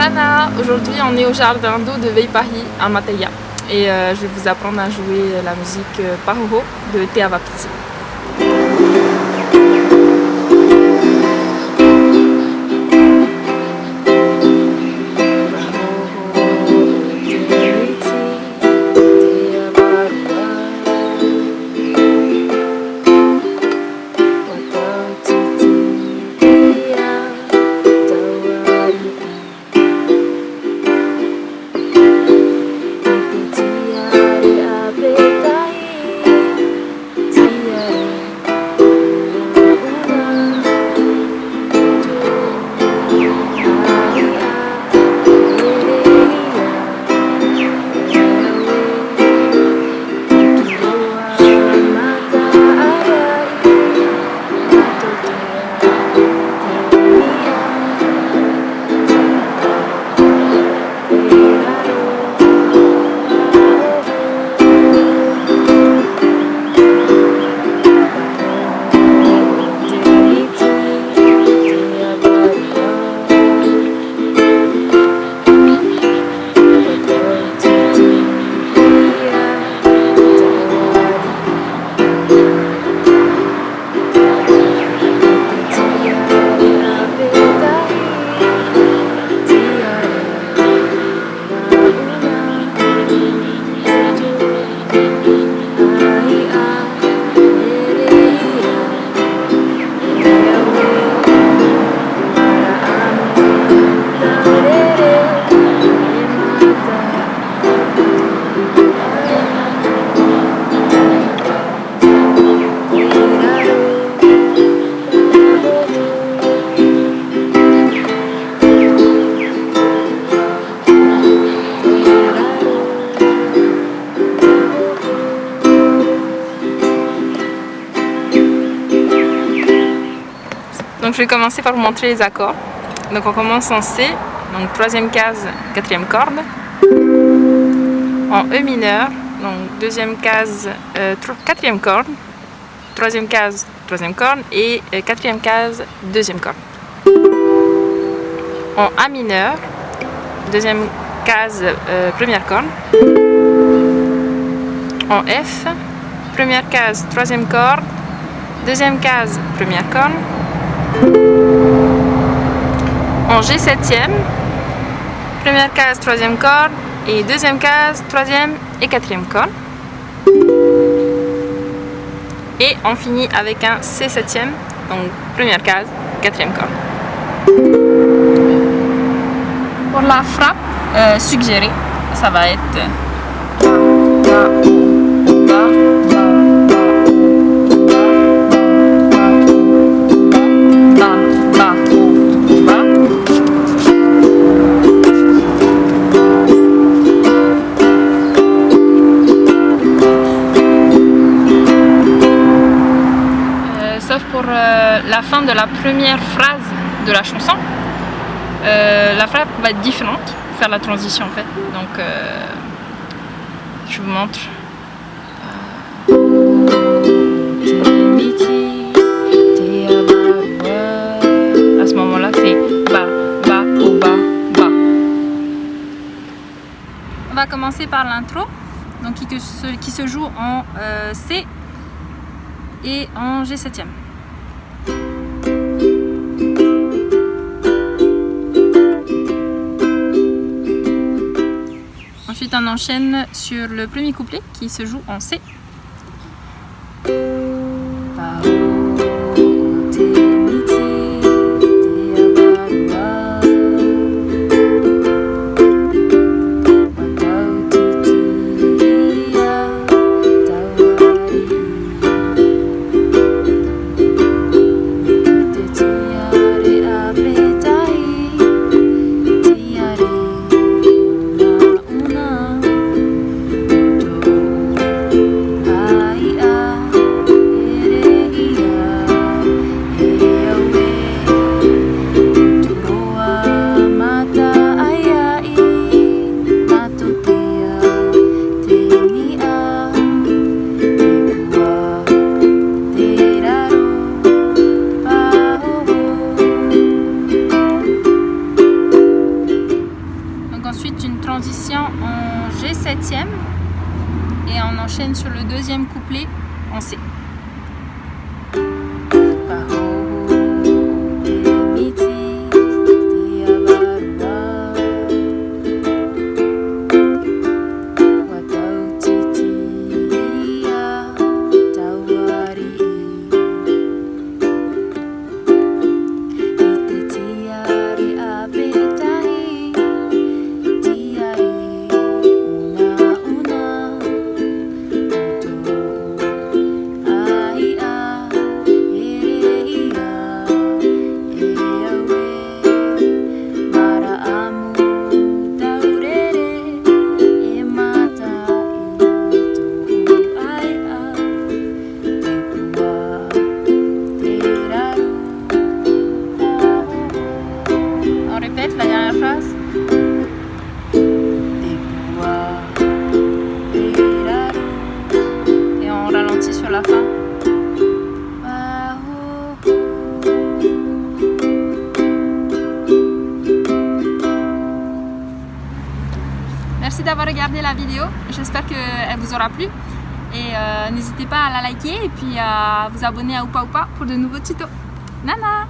Nana, aujourd'hui on est au jardin d'eau de Veipahi à Mataya et je vais vous apprendre à jouer la musique Pahoho de Te Avapiti. Donc je vais commencer par vous montrer les accords. Donc on commence en C, donc troisième case, quatrième corde. En E mineur, donc deuxième case, quatrième corde. Troisième case, troisième corde. Et quatrième case, deuxième corde. En A mineur, deuxième case, première corde. En F, première case, troisième corde. Deuxième case, première corde. En G septième, première case, troisième corde, et deuxième case, troisième et quatrième corde. Et on finit avec un C septième, donc première case, quatrième corde. Pour la frappe suggérée, ça va être pour la fin de la première phrase de la chanson. La frappe va être différente pour faire la transition en fait. Donc je vous montre. À ce moment-là, c'est ba, ba, o, ba, ba. On va commencer par l'intro, donc qui se joue en C et en G septième. Ensuite, on enchaîne sur le premier couplet qui se joue en C. couplet en C. On répète la dernière phrase. Et on ralentit sur la fin. Merci d'avoir regardé la vidéo. J'espère qu'elle vous aura plu. Et n'hésitez pas à la liker et puis à vous abonner à Oupa Oupa pour de nouveaux tutos. Nana!